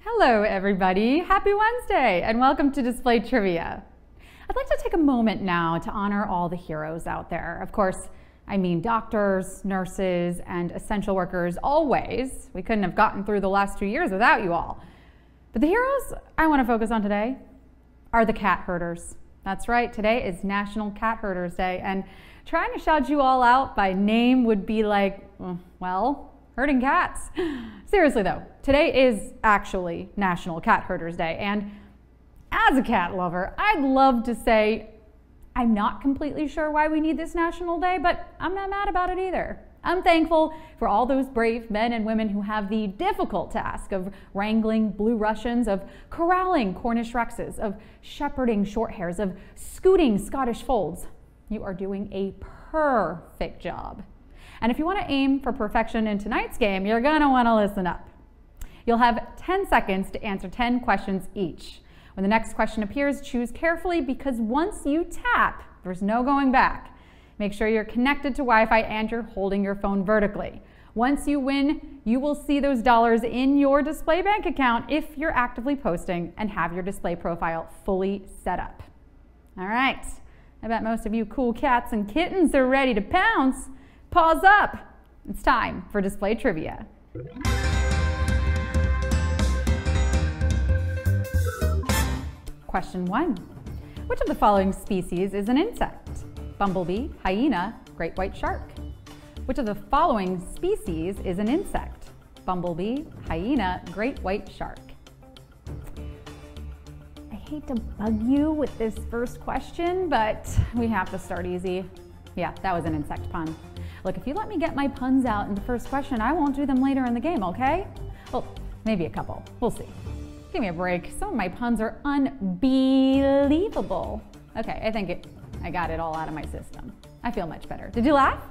Hello everybody, happy Wednesday and welcome to Display Trivia. I'd like to take a moment now to honor all the heroes out there. Of course, I mean doctors, nurses, and essential workers always. We couldn't have gotten through the last 2 years without you all. But the heroes I want to focus on today are the cat herders. That's right, today is National Cat Herders Day, and trying to shout you all out by name would be like, well, herding cats. Seriously though, today is actually National Cat Herders Day, and as a cat lover, I'd love to say I'm not completely sure why we need this national day, but I'm not mad about it either. I'm thankful for all those brave men and women who have the difficult task of wrangling blue Russians, of corralling Cornish rexes, of shepherding short hairs, of scooting Scottish folds. You are doing a perfect job. And if you want to aim for perfection in tonight's game, you're going to want to listen up. You'll have 10 seconds to answer 10 questions each. When the next question appears, choose carefully because once you tap, there's no going back. Make sure you're connected to Wi-Fi and you're holding your phone vertically. Once you win, you will see those dollars in your display bank account if you're actively posting and have your display profile fully set up. All right, I bet most of you cool cats and kittens are ready to pounce. Pause up. It's time for display trivia. Question 1. Which of the following species is an insect? Bumblebee, hyena, great white shark. Which of the following species is an insect? Bumblebee, hyena, great white shark. I hate to bug you with this first question, but we have to start easy. Yeah, that was an insect pun. Look, if you let me get my puns out in the first question, I won't do them later in the game, okay? Well, maybe a couple. We'll see. Give me a break. Some of my puns are unbelievable. Okay, I think I got it all out of my system. I feel much better. Did you laugh?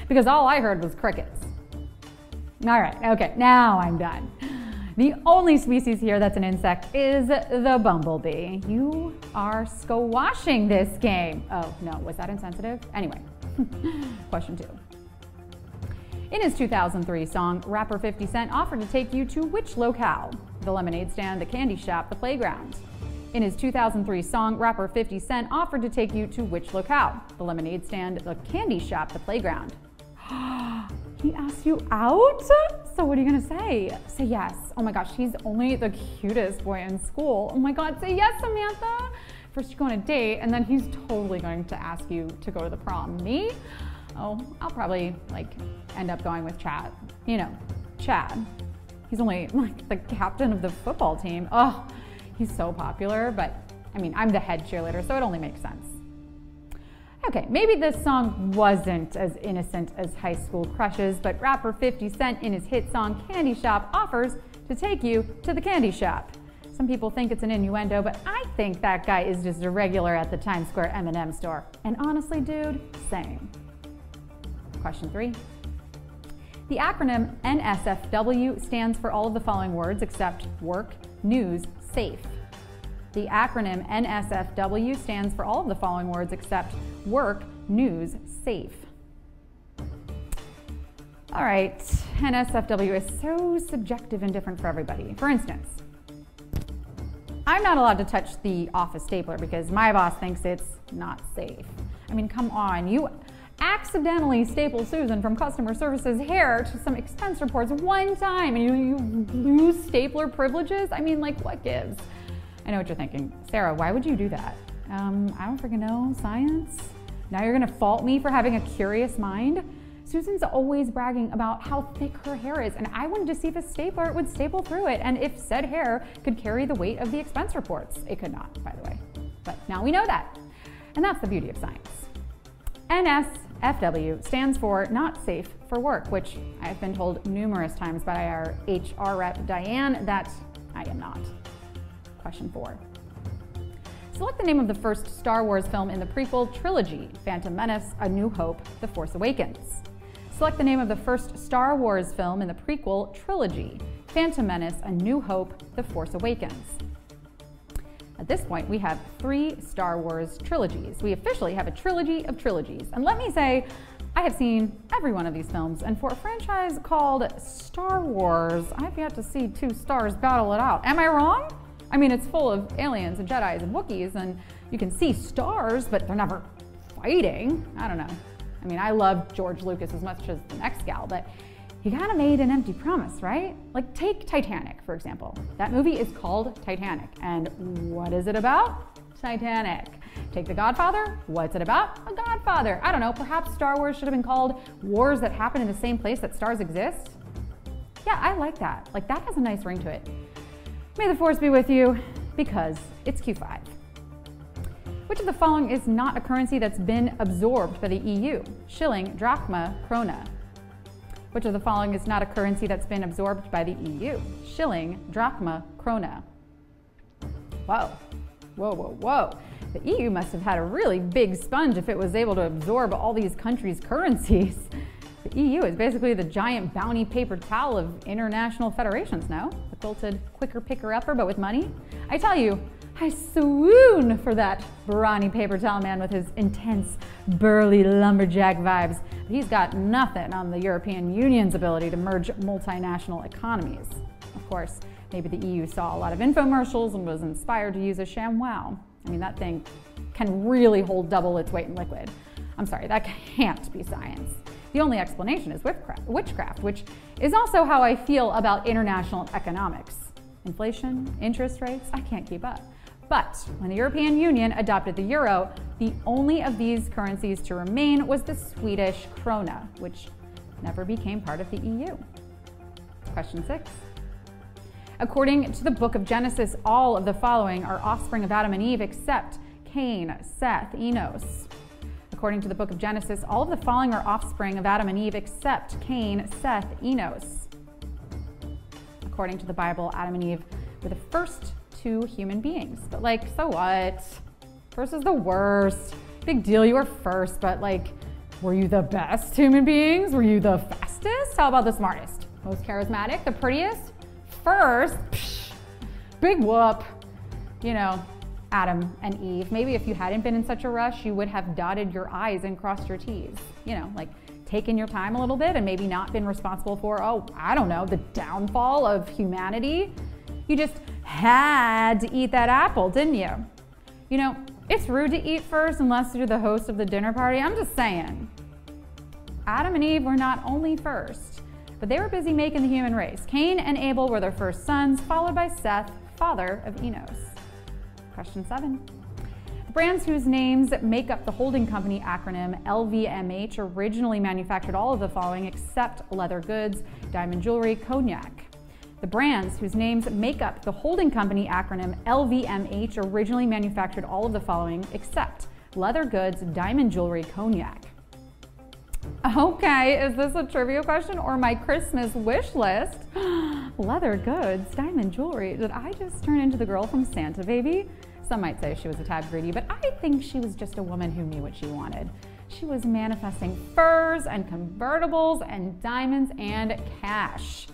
Because all I heard was crickets. All right, okay, now I'm done. The only species here that's an insect is the bumblebee. You are squashing this game. Oh, no, was that insensitive? Anyway, question 2. In his 2003 song, rapper 50 Cent offered to take you to which locale? The lemonade stand, the candy shop, the playground. In his 2003 song, rapper 50 Cent offered to take you to which locale? The lemonade stand, the candy shop, the playground. He asked you out? So what are you gonna say? Say yes. Oh my gosh, he's only the cutest boy in school. Oh my God, say yes, Samantha. First you go on a date and then he's totally going to ask you to go to the prom. Me? Oh, I'll probably end up going with Chad. You know, Chad. He's only the captain of the football team. Oh, he's so popular, but I mean, I'm the head cheerleader, so it only makes sense. Okay, maybe this song wasn't as innocent as high school crushes, but rapper 50 Cent in his hit song Candy Shop offers to take you to the candy shop. Some people think it's an innuendo, but I think that guy is just a regular at the Times Square M&M store. And honestly, dude, same. Question 3. The acronym NSFW stands for all of the following words except work, news, safe. The acronym NSFW stands for all of the following words except work, news, safe. All right, NSFW is so subjective and different for everybody. For instance, I'm not allowed to touch the office stapler because my boss thinks it's not safe. I mean, come on, you accidentally staple Susan from customer service's hair to some expense reports one time and you lose stapler privileges? I mean, what gives? I know what you're thinking. Sarah, why would you do that? I don't freaking know, science? Now you're gonna fault me for having a curious mind? Susan's always bragging about how thick her hair is, and I wanted to see if a stapler would staple through it and if said hair could carry the weight of the expense reports. It could not, by the way. But now we know that. And that's the beauty of science. NSFW stands for not safe for work, which I've been told numerous times by our HR rep, Diane, that I am not. Question 4. Select the name of the first Star Wars film in the prequel trilogy, Phantom Menace, A New Hope, The Force Awakens. Select the name of the first Star Wars film in the prequel trilogy, Phantom Menace, A New Hope, The Force Awakens. At this point, we have 3 Star Wars trilogies. We officially have a trilogy of trilogies. And let me say, I have seen every one of these films, and for a franchise called Star Wars, I've yet to see two stars battle it out. Am I wrong? I mean, it's full of aliens and Jedis and Wookiees, and you can see stars, but they're never fighting. I don't know. I mean, I love George Lucas as much as the next gal, but he kind of made an empty promise, right? Like, take Titanic, for example. That movie is called Titanic, and what is it about? Titanic. Take The Godfather. What's it about? A Godfather. I don't know, perhaps Star Wars should have been called Wars That Happen in the Same Place That Stars Exist? Yeah, I like that. Like, that has a nice ring to it. May the force be with you, because it's Q5. Which of the following is not a currency that's been absorbed by the EU? Shilling, drachma, krona. Which of the following is not a currency that's been absorbed by the EU? Shilling, drachma, krona. Whoa, whoa, whoa, whoa. The EU must have had a really big sponge if it was able to absorb all these countries' currencies. The EU is basically the giant bounty paper towel of international federations, no? The quilted quicker picker-upper, but with money? I tell you, I swoon for that brawny paper towel man with his intense, burly lumberjack vibes. He's got nothing on the European Union's ability to merge multinational economies. Of course, maybe the EU saw a lot of infomercials and was inspired to use a ShamWow. I mean, that thing can really hold double its weight in liquid. I'm sorry, that can't be science. The only explanation is witchcraft, which is also how I feel about international economics. Inflation, interest rates, I can't keep up. But when the European Union adopted the euro, the only of these currencies to remain was the Swedish krona, which never became part of the EU. Question 6. According to the book of Genesis, all of the following are offspring of Adam and Eve except Cain, Seth, Enos. According to the book of Genesis, all of the following are offspring of Adam and Eve except Cain, Seth, Enos. According to the Bible, Adam and Eve were the first two human beings. But like, so what? First is the worst. Big deal, you were first, but like, were you the best human beings? Were you the fastest? How about the smartest? Most charismatic? The prettiest? First? Psh, big whoop. You know, Adam and Eve. Maybe if you hadn't been in such a rush, you would have dotted your I's and crossed your T's. You know, like taken your time a little bit and maybe not been responsible for, oh, I don't know, the downfall of humanity. You just had to eat that apple, didn't you? You know, it's rude to eat first unless you're the host of the dinner party. I'm just saying. Adam and Eve were not only first, but they were busy making the human race. Cain and Abel were their first sons, followed by Seth, father of Enos. Question 7. The brands whose names make up the holding company acronym LVMH originally manufactured all of the following except leather goods, diamond jewelry, cognac. The brands whose names make up the holding company acronym LVMH originally manufactured all of the following except leather goods, diamond jewelry, cognac. Okay, is this a trivia question or my Christmas wish list? Leather goods, diamond jewelry. Did I just turn into the girl from Santa Baby? Some might say she was a tad greedy, but I think she was just a woman who knew what she wanted. She was manifesting furs and convertibles and diamonds and cash.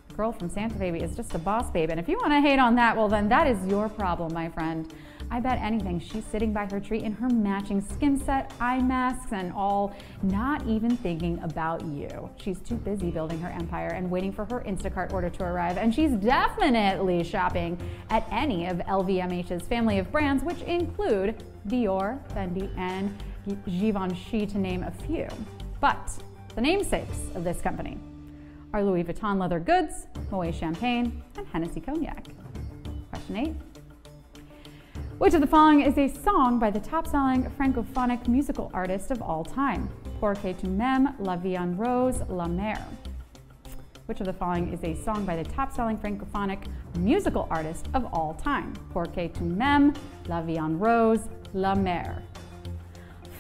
The girl from Santa Baby is just a boss babe, and if you want to hate on that, well then that is your problem, my friend. I bet anything she's sitting by her tree in her matching skin set, eye masks and all, not even thinking about you. She's too busy building her empire and waiting for her Instacart order to arrive, and she's definitely shopping at any of LVMH's family of brands, which include Dior, Fendi, and Givenchy, to name a few. But the namesakes of this company are Louis Vuitton leather goods, Moet champagne, and Hennessy cognac. Question 8. Which of the following is a song by the top-selling francophonic musical artist of all time? Pour que tu m'aimes, La vie en rose, La mer. Which of the following is a song by the top-selling francophonic musical artist of all time? Pour que tu m'aimes, La vie en rose, La mer.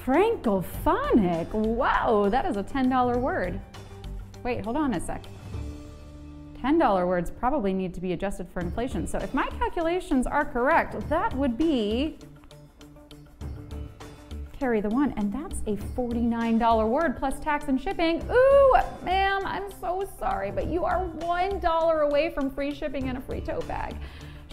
Francophonic, wow, that is a $10 word. Wait, hold on a sec. $10 words probably need to be adjusted for inflation. So if my calculations are correct, that would be carry the one, and that's a $49 word plus tax and shipping. Ooh, ma'am, I'm so sorry, but you are $1 away from free shipping and a free tote bag.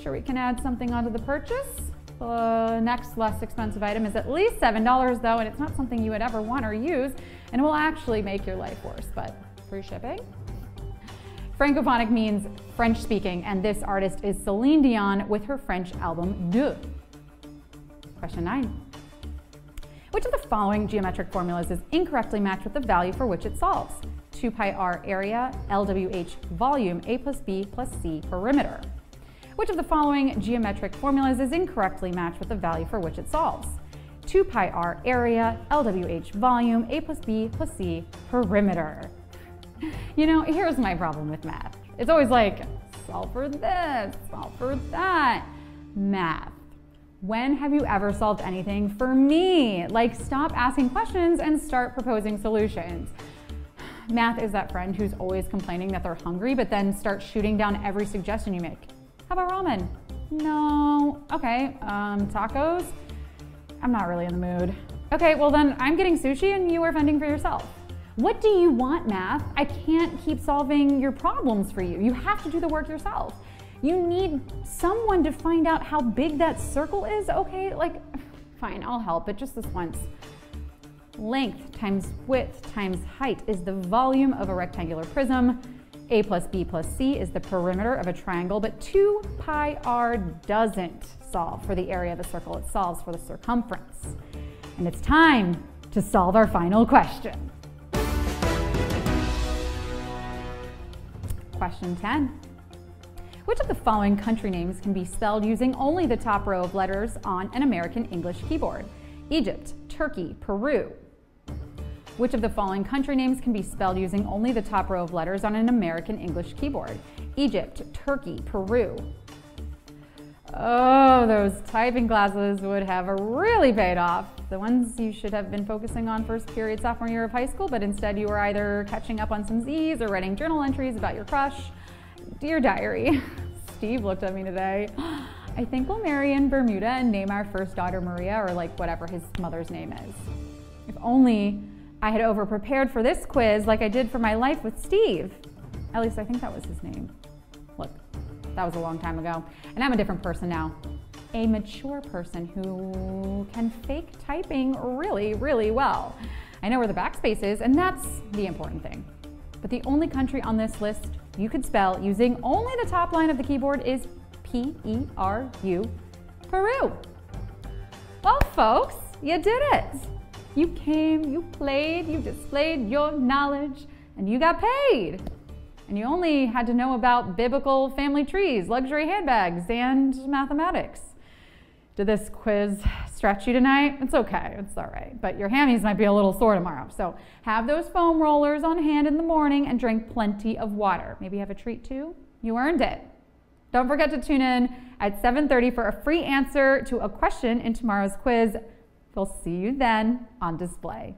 Sure we can add something onto the purchase? The next less expensive item is at least $7 though, and it's not something you would ever want or use, and it will actually make your life worse, but free shipping. Francophonic means French speaking, and this artist is Celine Dion with her French album Deux. Question 9. Which of the following geometric formulas is incorrectly matched with the value for which it solves? 2 pi r area, LWH volume, a plus b plus c perimeter. Which of the following geometric formulas is incorrectly matched with the value for which it solves? 2 pi r area, LWH volume, a plus b plus c perimeter. You know, here's my problem with math. It's always like, solve for this, solve for that. Math. When have you ever solved anything for me? Like, stop asking questions and start proposing solutions. Math is that friend who's always complaining that they're hungry, but then starts shooting down every suggestion you make. How about ramen? No. Okay, tacos? I'm not really in the mood. Okay, well then I'm getting sushi and you are fending for yourself. What do you want, math? I can't keep solving your problems for you. You have to do the work yourself. You need someone to find out how big that circle is, okay? Like, fine, I'll help, but just this once. Length times width times height is the volume of a rectangular prism. A plus B plus C is the perimeter of a triangle, but 2 pi r doesn't solve for the area of a circle. It solves for the circumference. And it's time to solve our final question. Question 10. Which of the following country names can be spelled using only the top row of letters on an American English keyboard? Egypt, Turkey, Peru. Which of the following country names can be spelled using only the top row of letters on an American English keyboard? Egypt, Turkey, Peru. Oh, those typing classes would have really paid off. The ones you should have been focusing on first period sophomore year of high school, but instead you were either catching up on some Z's or writing journal entries about your crush. Dear diary, Steve looked at me today. I think we'll marry in Bermuda and name our first daughter Maria, or like whatever his mother's name is. If only I had over-prepared for this quiz like I did for my life with Steve. At least I think that was his name. Look, that was a long time ago. And I'm a different person now. A mature person who can fake typing really, really well. I know where the backspace is, and that's the important thing. But the only country on this list you could spell using only the top line of the keyboard is P-E-R-U, Peru. Well, folks, you did it. You came, you played, you displayed your knowledge, and you got paid. And you only had to know about biblical family trees, luxury handbags, and mathematics. Did this quiz stretch you tonight? It's okay, it's all right. But your hammies might be a little sore tomorrow. So have those foam rollers on hand in the morning and drink plenty of water. Maybe have a treat too. You earned it. Don't forget to tune in at 7:30 for a free answer to a question in tomorrow's quiz. We'll see you then on display.